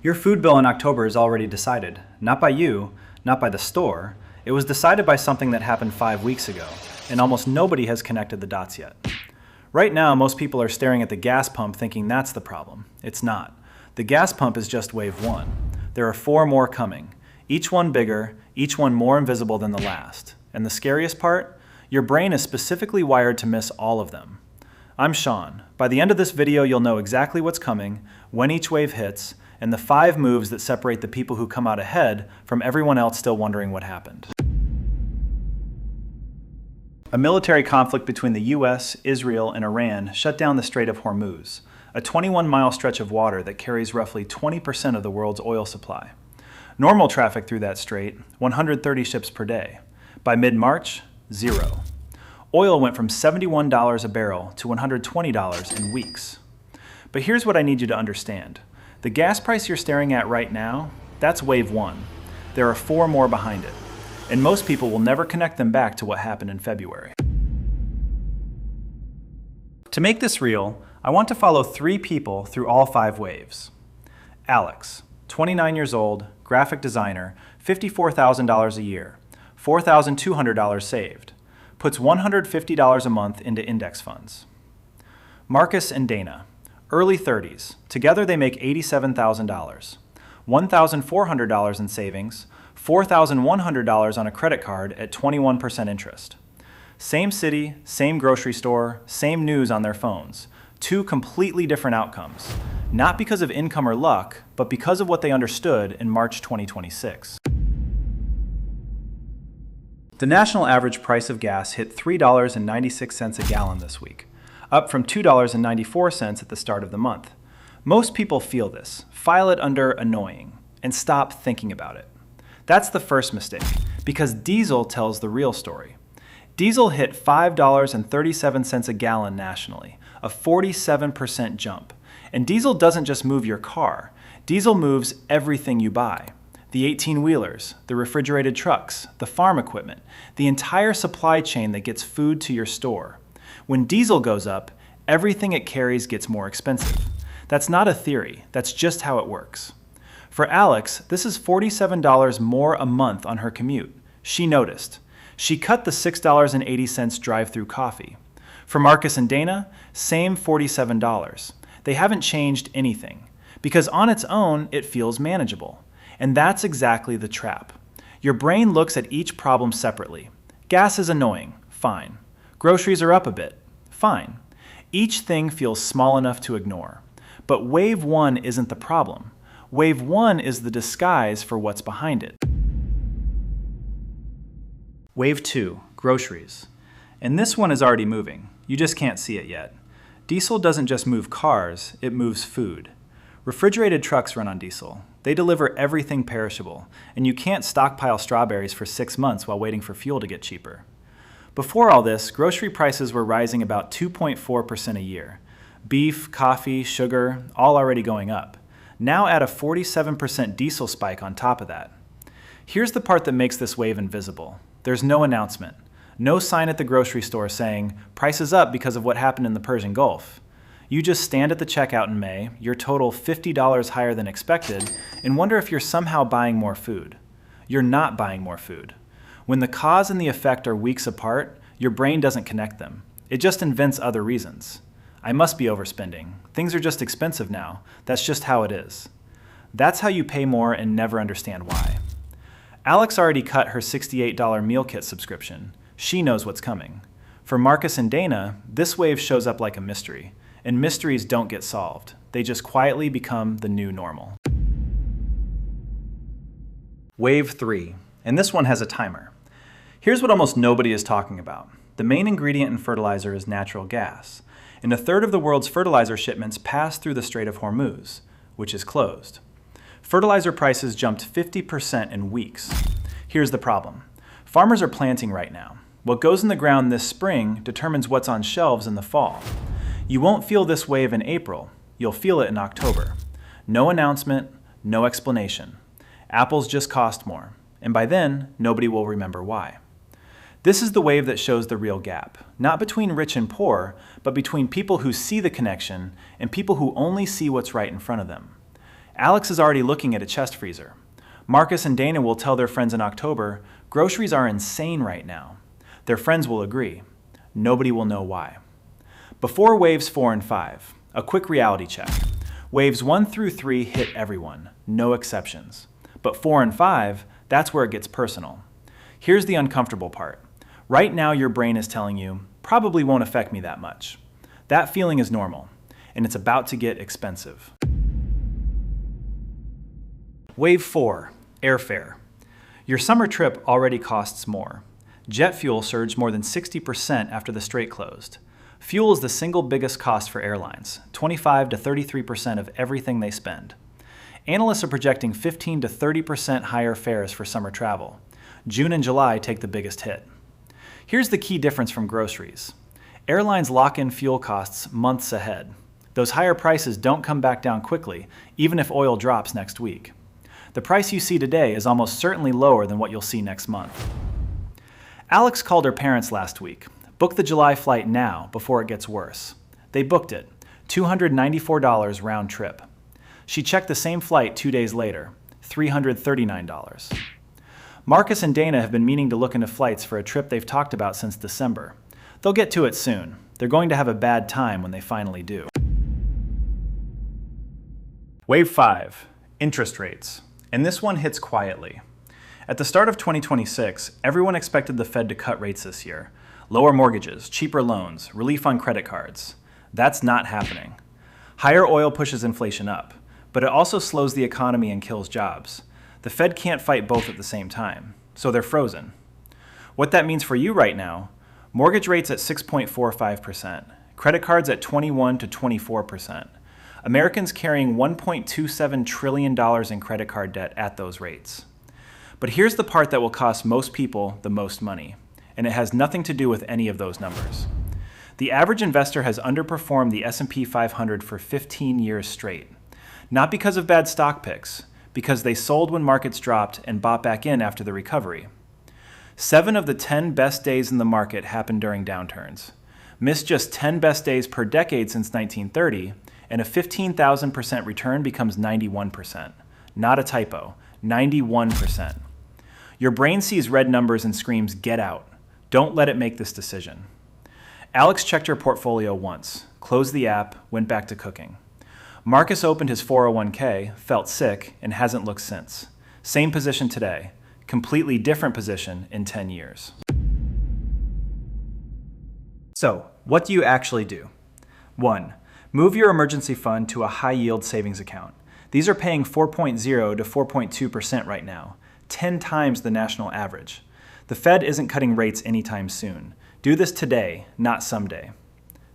Your food bill in October is already decided. Not by you, not by the store. It was decided by something that happened 5 weeks ago, and almost nobody has connected the dots yet. Right now, most people are staring at the gas pump thinking that's the problem. It's not. The gas pump is just wave 1. There are 4 more coming, each one bigger, each one more invisible than the last. And the scariest part? Your brain is specifically wired to miss all of them. I'm Sean. By the end of this video, you'll know exactly what's coming, when each wave hits, and the 5 moves that separate the people who come out ahead from everyone else still wondering what happened. A military conflict between the US, Israel, and Iran shut down the Strait of Hormuz, a 21-mile stretch of water that carries roughly 20% of the world's oil supply. Normal traffic through that strait, 130 ships per day. By mid-March, 0. Oil went from $71 a barrel to $120 in weeks. But here's what I need you to understand. The gas price you're staring at right now, that's wave 1. There are 4 more behind it, and most people will never connect them back to what happened in February. To make this real, I want to follow 3 people through all 5 waves. Alex, 29 years old, graphic designer, $54,000 a year, $4,200 saved, puts $150 a month into index funds. Marcus and Dana, early 30s. Together they make $87,000, $1,400 in savings, $4,100 on a credit card at 21% interest. Same city, same grocery store, same news on their phones. 2 completely different outcomes, not because of income or luck, but because of what they understood in March 2026. The national average price of gas hit $3.96 a gallon this week, up from $2.94 at the start of the month. Most people feel this, file it under annoying, and stop thinking about it. That's the first mistake, because diesel tells the real story. Diesel hit $5.37 a gallon nationally, a 47% jump. And diesel doesn't just move your car. Diesel moves everything you buy. The 18-wheelers, the refrigerated trucks, the farm equipment, the entire supply chain that gets food to your store. When diesel goes up, everything it carries gets more expensive. That's not a theory, that's just how it works. For Alex, this is $47 more a month on her commute. She noticed. She cut the $6.80 drive-through coffee. For Marcus and Dana, same $47. They haven't changed anything, because on its own, it feels manageable. And that's exactly the trap. Your brain looks at each problem separately. Gas is annoying, fine. Groceries are up a bit, fine. Each thing feels small enough to ignore. But wave 1 isn't the problem. Wave 1 is the disguise for what's behind it. Wave 2, groceries. And this one is already moving. You just can't see it yet. Diesel doesn't just move cars, it moves food. Refrigerated trucks run on diesel. They deliver everything perishable, and you can't stockpile strawberries for 6 months while waiting for fuel to get cheaper. Before all this, grocery prices were rising about 2.4% a year. Beef, coffee, sugar, all already going up. Now add a 47% diesel spike on top of that. Here's the part that makes this wave invisible. There's no announcement. No sign at the grocery store saying, prices up because of what happened in the Persian Gulf. You just stand at the checkout in May, your total $50 higher than expected, and wonder if you're somehow buying more food. You're not buying more food. When the cause and the effect are weeks apart, your brain doesn't connect them. It just invents other reasons. I must be overspending. Things are just expensive now. That's just how it is. That's how you pay more and never understand why. Alex already cut her $68 meal kit subscription. She knows what's coming. For Marcus and Dana, this wave shows up like a mystery. And mysteries don't get solved. They just quietly become the new normal. Wave 3, and this one has a timer. Here's what almost nobody is talking about. The main ingredient in fertilizer is natural gas, and 1/3 of the world's fertilizer shipments pass through the Strait of Hormuz, which is closed. Fertilizer prices jumped 50% in weeks. Here's the problem. Farmers are planting right now. What goes in the ground this spring determines what's on shelves in the fall. You won't feel this wave in April, you'll feel it in October. No announcement, no explanation. Apples just cost more, and by then, nobody will remember why. This is the wave that shows the real gap, not between rich and poor, but between people who see the connection and people who only see what's right in front of them. Alex is already looking at a chest freezer. Marcus and Dana will tell their friends in October, groceries are insane right now. Their friends will agree. Nobody will know why. Before waves 4 and 5, a quick reality check. Waves 1 through 3 hit everyone, no exceptions. But 4 and 5, that's where it gets personal. Here's the uncomfortable part. Right now your brain is telling you, probably won't affect me that much. That feeling is normal, and it's about to get expensive. Wave 4, airfare. Your summer trip already costs more. Jet fuel surged more than 60% after the strait closed. Fuel is the single biggest cost for airlines, 25 to 33% of everything they spend. Analysts are projecting 15 to 30% higher fares for summer travel. June and July take the biggest hit. Here's the key difference from groceries. Airlines lock in fuel costs months ahead. Those higher prices don't come back down quickly, even if oil drops next week. The price you see today is almost certainly lower than what you'll see next month. Alex called her parents last week. Book the July flight now before it gets worse. They booked it, $294 round trip. She checked the same flight 2 days later, $339. Marcus and Dana have been meaning to look into flights for a trip they've talked about since December. They'll get to it soon. They're going to have a bad time when they finally do. Wave 5, interest rates. And this one hits quietly. At the start of 2026, everyone expected the Fed to cut rates this year. Lower mortgages, cheaper loans, relief on credit cards. That's not happening. Higher oil pushes inflation up, but it also slows the economy and kills jobs. The Fed can't fight both at the same time, so they're frozen. What that means for you right now, mortgage rates at 6.45%, credit cards at 21 to 24%. Americans carrying $1.27 trillion in credit card debt at those rates. But here's the part that will cost most people the most money, and it has nothing to do with any of those numbers. The average investor has underperformed the S&P 500 for 15 years straight. Not because of bad stock picks, because they sold when markets dropped and bought back in after the recovery. 7 of the 10 best days in the market happened during downturns. Miss just 10 best days per decade since 1930, and a 15,000% return becomes 91%. Not a typo, 91%. Your brain sees red numbers and screams, "Get out." Don't let it make this decision. Alex checked her portfolio once, closed the app, went back to cooking. Marcus opened his 401k, felt sick, and hasn't looked since. Same position today, completely different position in 10 years. So, what do you actually do? 1. Move your emergency fund to a high-yield savings account. These are paying 4.0 to 4.2% right now, 10 times the national average. The Fed isn't cutting rates anytime soon. Do this today, not someday.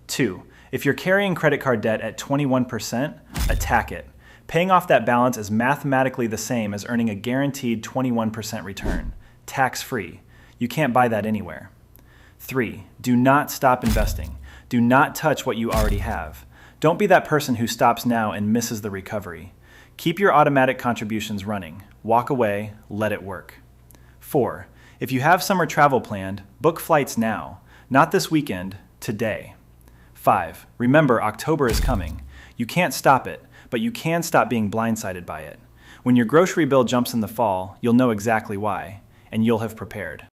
2. If you're carrying credit card debt at 21%, attack it. Paying off that balance is mathematically the same as earning a guaranteed 21% return, tax-free. You can't buy that anywhere. 3. Do not stop investing. Do not touch what you already have. Don't be that person who stops now and misses the recovery. Keep your automatic contributions running. Walk away, let it work. 4. If you have summer travel planned, book flights now. Not this weekend, today. 5. Remember, October is coming. You can't stop it, but you can stop being blindsided by it. When your grocery bill jumps in the fall, you'll know exactly why, and you'll have prepared.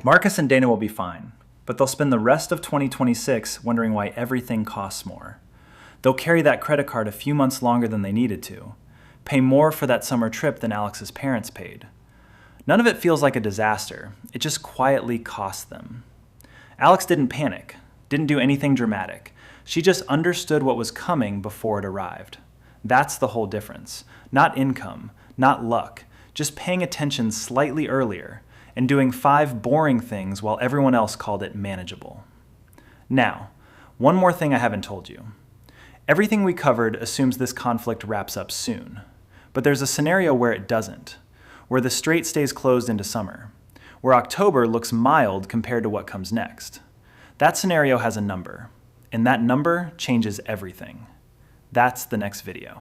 Marcus and Dana will be fine, but they'll spend the rest of 2026 wondering why everything costs more. They'll carry that credit card a few months longer than they needed to, pay more for that summer trip than Alex's parents paid. None of it feels like a disaster. It just quietly cost them. Alex didn't panic, didn't do anything dramatic. She just understood what was coming before it arrived. That's the whole difference. Not income, not luck, just paying attention slightly earlier and doing 5 boring things while everyone else called it manageable. Now, one more thing I haven't told you. Everything we covered assumes this conflict wraps up soon, but there's a scenario where it doesn't, where the strait stays closed into summer, where October looks mild compared to what comes next. That scenario has a number, and that number changes everything. That's the next video.